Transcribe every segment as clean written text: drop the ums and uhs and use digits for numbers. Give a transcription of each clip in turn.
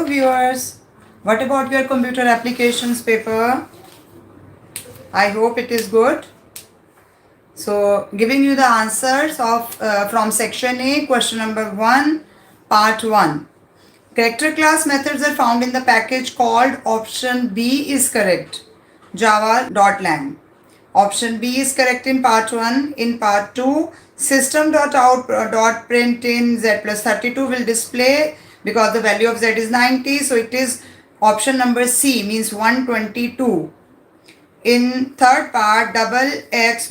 Hello viewers, what about your computer applications paper? I hope it is good. So giving you the answers of from section A, question number 1, part 1. Character class methods are found in the package called option B is correct, java.lang. Option B is correct in part 1. In part 2, system.out.println z plus 32 will display because the value of z is 90. So it is option number C, means 122. In third part, double x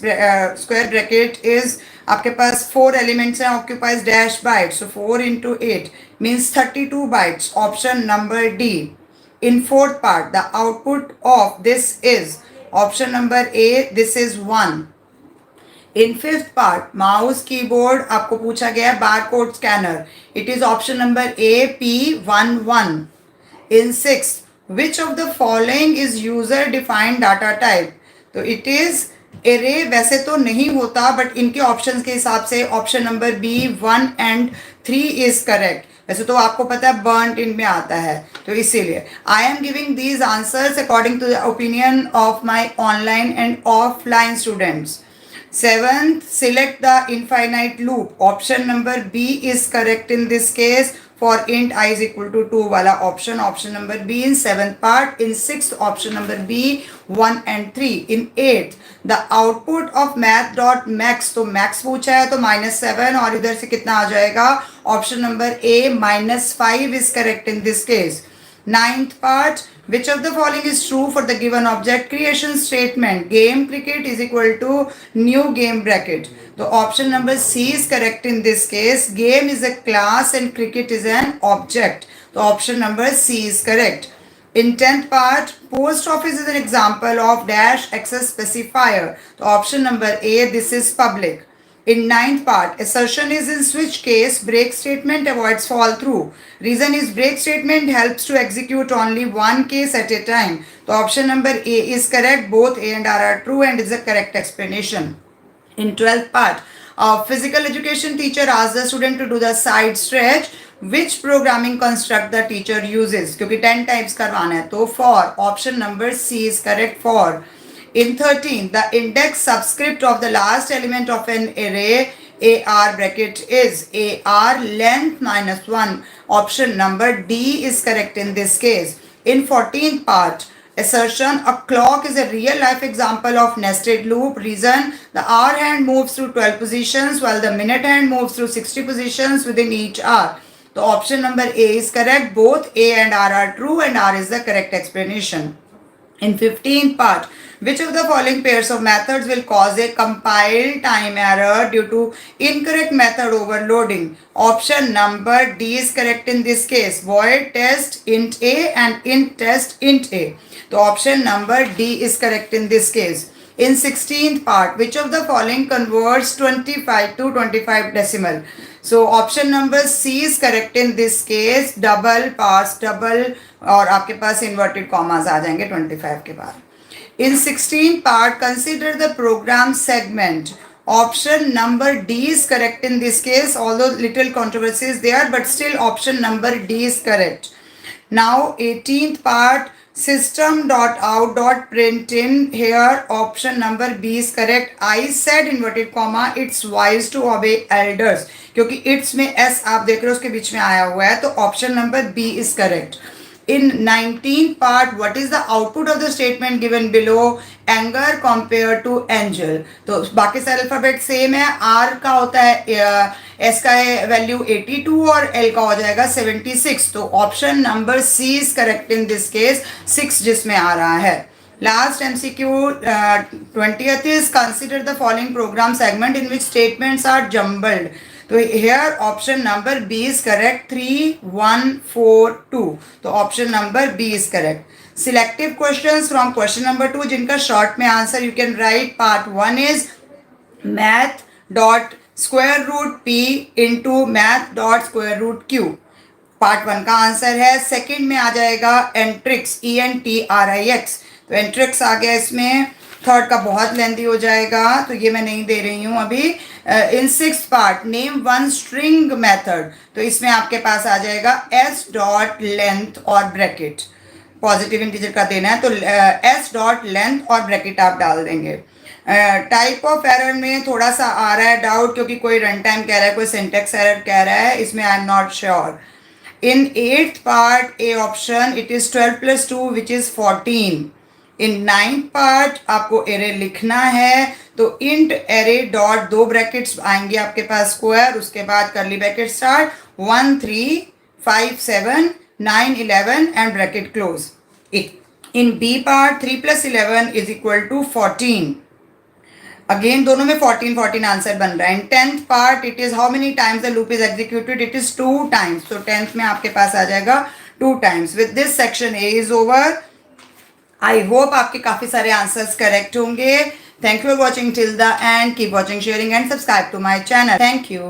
square bracket is आपके पास 4 elements हैं, occupies dash bytes. So 4 into 8 means 32 bytes. Option number D. In fourth part, the output of this is option number A. This is 1. In fifth part, mouse keyboard आपको पूछा गया barcode scanner. It is option number A, P11. In sixth, which of the following is user defined data type? तो it is array. वैसे तो नहीं होता, but इनके options के हिसाब से option number B 1 and 3 is correct. वैसे तो आपको पता है बर्न्ट इनमें आता है, तो इसीलिए I am giving these answers according to the opinion of my online and offline students. Seventh, select the infinite loop. Option number B is correct in this case for int I is equal to 2 wala option. Option number B in seventh part. In sixth, option number B 1 and 3. In eighth, the output of math.max. तो max पूछा है तो -7 और इधर से कितना आ जाएगा? Option number A -5 is correct in this case. Ninth part, which of the following is true for the given object creation statement? Game cricket is equal to new game bracket. So option number C is correct in this case. Game is a class and cricket is an object. So option number C is correct. In 10th part, post office is an example of dash access specifier. So option number A, this is public. In 9th part, assertion is in switch case, break statement avoids fall through. Reason is break statement helps to execute only one case at a time. So option number A is correct. Both A and R are true and is a correct explanation. In 12th part, a physical education teacher asks the student to do the side stretch. Which programming construct the teacher uses? क्योंकि 10 types करवाना है, तो for option number C is correct for. In 13, the index subscript of the last element of an array AR bracket is AR length -1. Option number D is correct in this case. In 14th part, assertion, a clock is a real life example of nested loop. Reason, the hour hand moves through 12 positions while the minute hand moves through 60 positions within each hour. So option number A is correct. Both A and R are true and R is the correct explanation. In 15th part, which of the following pairs of methods will cause a compile time error due to incorrect method overloading? Option number D is correct in this case. Void test int A and int test int A. So option number D is correct in this case. In 16th part, which of the following converts 25 to 25 decimal? So option number C is correct in this case. Double pass double और आपके पास inverted commas आ जाएंगे 25 के बाद. In 16th part, consider the program segment. Option number D is correct in this case, although little controversy is there, but still option number D is correct. Now 18th part, system.out.println. Here option number B is correct. I said inverted comma, it's wise to obey elders. क्योंकि it's में S आप देख रहे हो उसके बीच में आया हुआ है, तो option number B is correct. In 19th part, what is the output of the statement given below? Anger compared to angel. तो बाकी सारे अल्फाबेट सेम है. R का होता है S का वैल्यू 82 और L का हो जाएगा 76. तो option number C is correct in this case, 6 जिसमें आ रहा है. Last MCQ 20th is consider the following program segment in which statements are jumbled. तो here option number B is correct. 3, 1, 4, 2. तो option number B is correct. Selective questions from question number 2 जिनका short में answer you can write. Part 1 is math dot square root p into math dot square root q. Part 1 का answer है. Second में आ जाएगा Antrix, ENTRIX. तो एंट्रिक्स आ गया इसमें. Third का बहुत लेंथी हो जाएगा, तो ये मैं नहीं दे रही हूँ अभी। In six part name one string method, तो इसमें आपके पास आ जाएगा एस डॉट लेंथ और ब्रैकेट, पॉजिटिव इंटीजर का देना है तो एस डॉट लेंथ और ब्रैकेट आप डाल देंगे। टाइप ऑफ एरर में थोड़ा सा आ रहा है डाउट, क्योंकि कोई रन टाइम कह रहा है, कोई सिंटेक्स एरर कह रहा है, इसमें I am not sure. In 8th part A option it is 12 + 2 which is 14। In 9th part आपको एरे लिखना है, तो इंट एरे डॉट 2 ब्रैकेट्स आएंगे आपके पास स्क्वायर, उसके बाद curly bracket start 1 3 5 7 9 11 and bracket close. In B part 3 + 11 is equal to 14। Again दोनों में 14 14 आंसर बन रहा है। In 10th part it is how many times the loop is executed, it is 2 times, तो 10th में आपके पास आ जाएगा 2 times. With this section A is over. I hope आपके काफी सारे आंसर्स करेक्ट होंगे। Thank you for watching till the end, keep watching, sharing and subscribe to my channel. Thank you.